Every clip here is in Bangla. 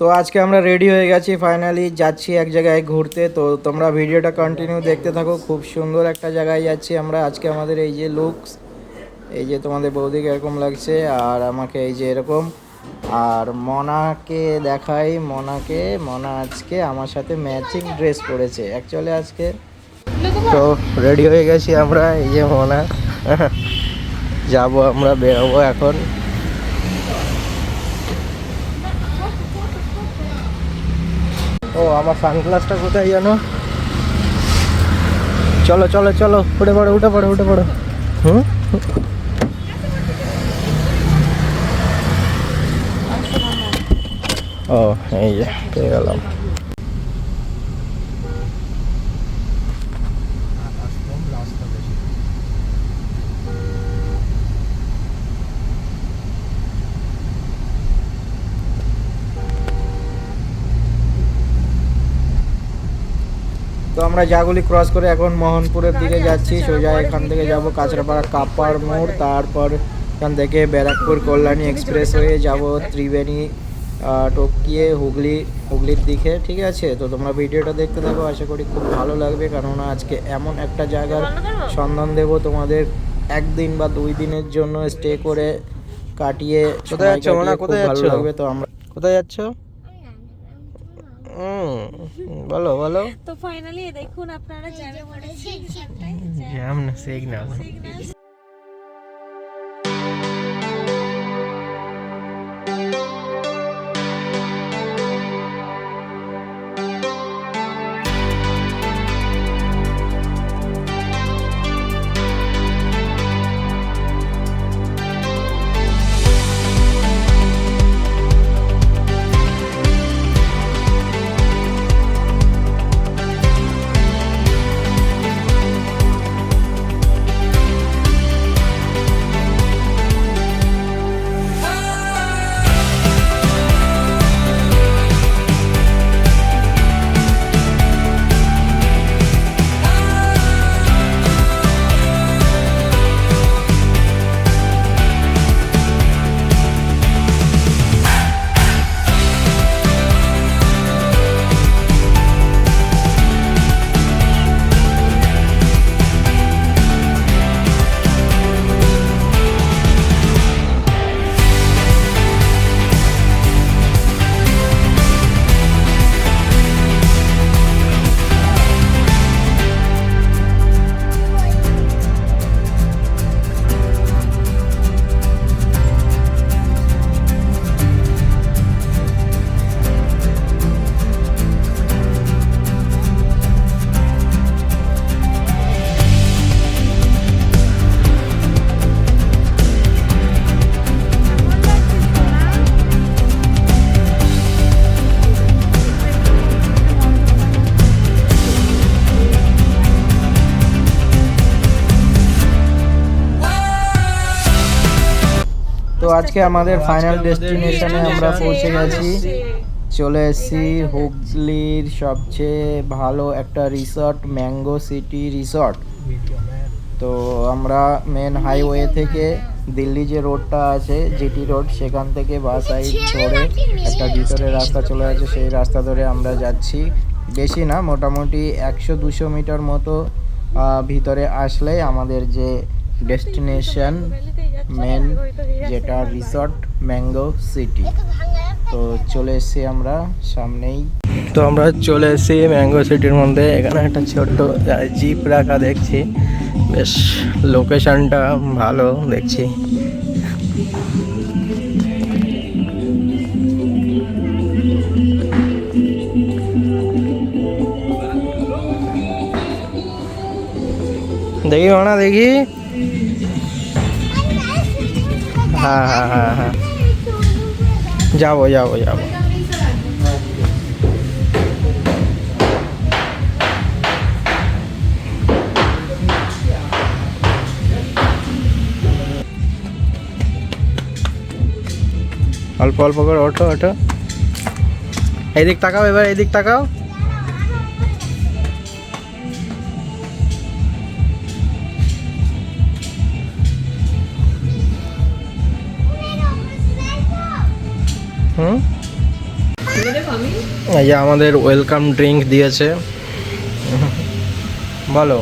তো আজকে আমরা রেডি হয়ে গেছি, ফাইনালি যাচ্ছি এক জায়গায় ঘুরতে। তো তোমরা ভিডিওটা কন্টিনিউ দেখতে থাকো, খুব সুন্দর একটা জায়গায় যাচ্ছি আমরা আজকে। আমাদের এই যে লুকস, এই যে তোমাদের বৌদিকে এরকম লাগছে, আর আমাকে এই যে এরকম। আর মনাকে দেখাই, মনা আজকে আমার সাথে ম্যাচিং ড্রেস পরেছে অ্যাকচুয়ালি আজকে। তো রেডি হয়ে গেছি আমরা, এই যে মনা। যাবো আমরা, বেরোবো এখন। ও আমার সানগ্লাসটা কোথায় জানো? চলো চলো চলো, উঠে পড়ো উঠে পড়ো উঠে পড়ো। হুম, ও এই যে পেয়ে গেলাম। তো আমরা জাগুলি ক্রস করে এখন মোহনপুরের দিকে যাচ্ছি। সোজা এখান থেকে যাব কাঁচরাপাড়া কাপার মোড়, তারপর এখান থেকে ব্যারাকপুর কল্যাণী এক্সপ্রেস হয়ে যাব ত্রিবেণী, টপকিয়ে হুগলির দিকে। ঠিক আছে, তো তোমরা ভিডিওটা দেখতে থাকো, আশা করি খুব ভালো লাগবে। কেননা আজকে এমন একটা জায়গার সন্ধান দেবো তোমাদের, একদিন বা 2 দিনের জন্য স্টে করে কাটিয়ে। কোথায় যাচ্ছ না, কোথায় ভালো লাগবে। তো আমরা কোথায় যাচ্ছ? বলো বলো। তো ফাইনালি দেখুন আপনারা জ্যামে পড়েছি। জ্যাম না, সিগন্যাল। তো আজকে আমাদের ফাইনাল ডেস্টিনেশনে আমরা পৌঁছে গেছি, চলে এসেছি হুগলির সবচেয়ে ভালো একটা রিসর্ট, ম্যাঙ্গো সিটি রিসর্ট। তো আমরা মেন হাইওয়ে থেকে দিল্লি যে রোডটা আছে, জিটি রোড, সেখান থেকে বাস সাইড ধরে একটা ভিতরে রাস্তা চলে আছে, সেই রাস্তা ধরে আমরা যাচ্ছি। বেশি না, মোটামুটি 100-200 মিটার মতো ভিতরে আসলেই আমাদের যে ডেস্টিনেশন মেন, যেটা রিসর্ট ম্যাঙ্গো সিটি। তো চলে এসেছি আমরা সামনেই। তো আমরা চলে এসেছি ম্যাঙ্গো সিটির মধ্যে। এখানে একটা ছোট্ট জিপ রাখা দেখছি, বেশ লোকেশনটা ভালো দেখছি। দেখি মানা দেখি। হ্যাঁ হ্যাঁ হ্যাঁ হ্যাঁ, যাবো যাবো যাবো। অল্প অল্প করে ওঠো ওঠো, এদিক তাকাও, এবার এদিক তাকাও। এই যে আমাদের ওয়েলকাম ড্রিঙ্ক দিয়েছে। বলো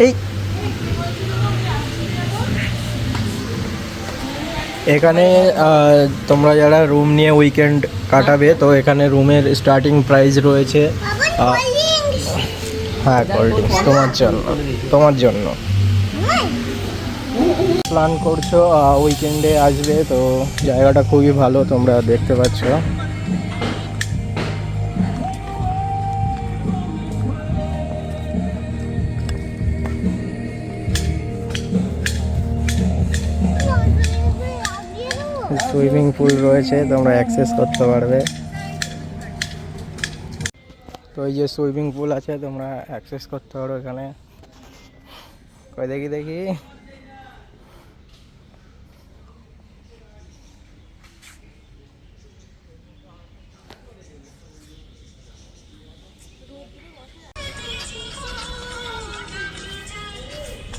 এই এখানে তোমরা যারা রুম নিয়ে উইকেন্ড কাটাবে তো এখানে রুমের স্টার্টিং প্রাইস রয়েছে হ্যাঁ কোল্ড ড্রিঙ্কস তোমার জন্য প্ল্যান করছো উইকেন্ডে আসবে তো জায়গাটা খুবই ভালো, তোমরা দেখতে পাচ্ছ। সুইমিং পুল রয়েছে, তোমরা অ্যাক্সেস করতে পারবে। তো এই যে সুইমিং পুল আছে, তোমরা অ্যাক্সেস করতে পারো এখানে। কই দেখি দেখি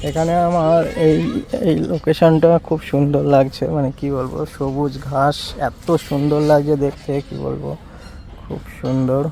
এখানে আমার এই এই লোকেশনটা খুব সুন্দর লাগছে, মানে কি বলবো, সবুজ ঘাস এত সুন্দর লাগছে দেখতে, কি বলবো, খুব সুন্দর।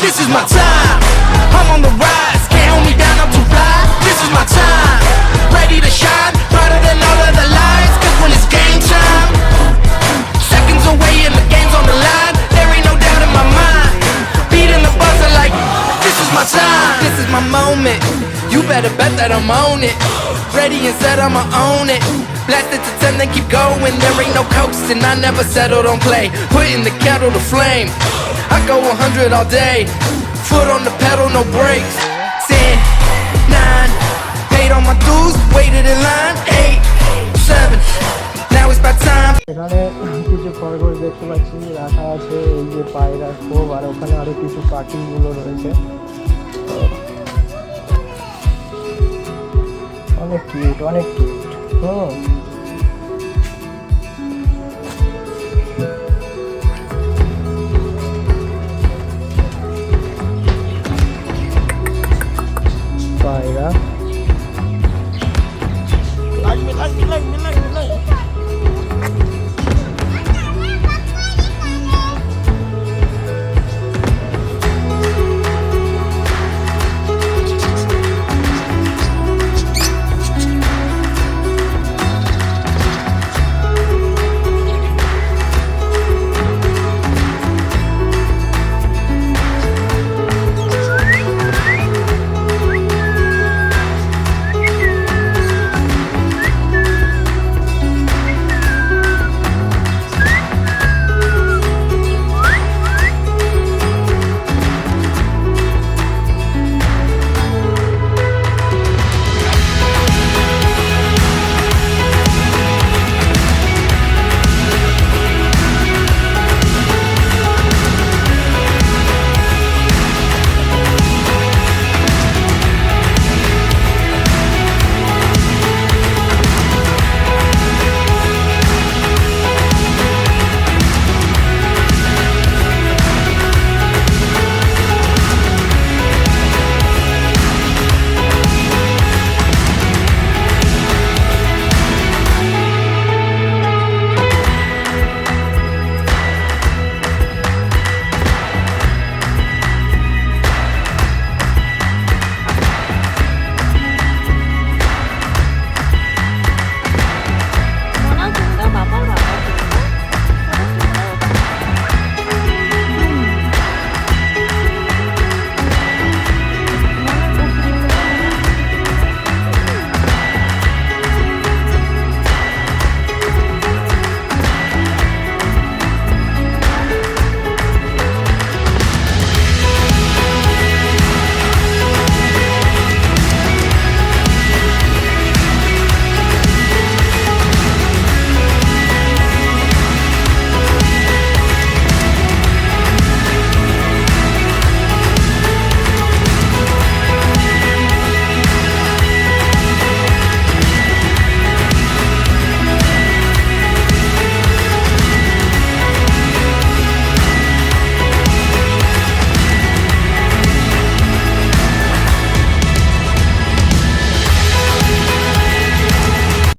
This is my time. I'm on the rise. Can't hold me down. I'm too fly. This is my time. Ready to shine. Brighter than all of the lights. 'Cause when it's game time, seconds away and the game's on the line. There ain't no doubt in my mind. Beating the buzzer like this is my time. This is my moment. You better bet that I'm on it. Ready and set, I'ma own it. Blast it to 10, then keep going. There ain't no coasting. I never settle, don't play. Putting the kettle to flame. I go 100 all day. Foot on the pedal, no brakes. 10, 9, paid all my dues, waited in line. 8, 7, now it's my time. এখানে কিছু খরগোশ দেখতে পাচ্ছি রাখা আছে, এই যে পায়রা খোপ, আর ওখানে আরো কিছু পাখিগুলো রয়েছে। তো অনেক কিউট, অনেক কিউট। পায়রা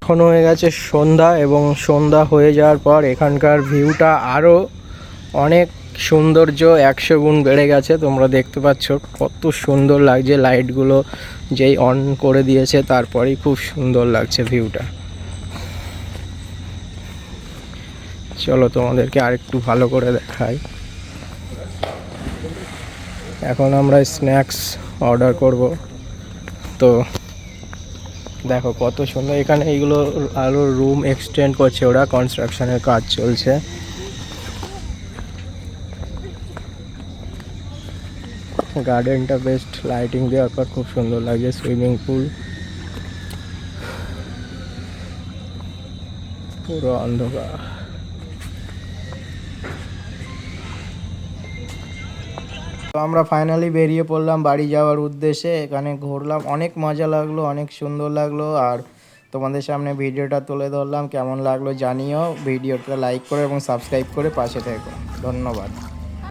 এখন হয়ে গেছে সন্ধ্যা, এবং সন্ধ্যা হয়ে যাওয়ার পর এখানকার ভিউটা আরও অনেক সৌন্দর্য 100 গুণ বেড়ে গেছে। তোমরা দেখতে পাচ্ছ কত সুন্দর লাগছে, লাইটগুলো যেই অন করে দিয়েছে তারপরেই খুব সুন্দর লাগছে ভিউটা। চলো তোমাদেরকে আরেকটু ভালো করে দেখাই। এখন আমরা স্ন্যাক্স অর্ডার করব। তো দেখো কত সুন্দর, এখানে এইগুলো আরও রুম এক্সটেন্ড করছে, ওরা কনস্ট্রাকশনের কাজ চলছে। গার্ডেনটা বেস্ট, লাইটিং দেওয়ার পর খুব সুন্দর লাগছে। সুইমিং পুল পুরো অন্ধকার। তো আমরা ফাইনালি বেরিয়ে পড়লাম বাড়ি যাওয়ার উদ্দেশ্যে। এখানে ঘুরলাম, অনেক মজা লাগলো, অনেক সুন্দর লাগলো। আর তোমাদের সামনে ভিডিওটা তুলে ধরলাম, কেমন লাগলো জানিও। ভিডিওটা লাইক করে এবং সাবস্ক্রাইব করে পাশে থেকো। ধন্যবাদ।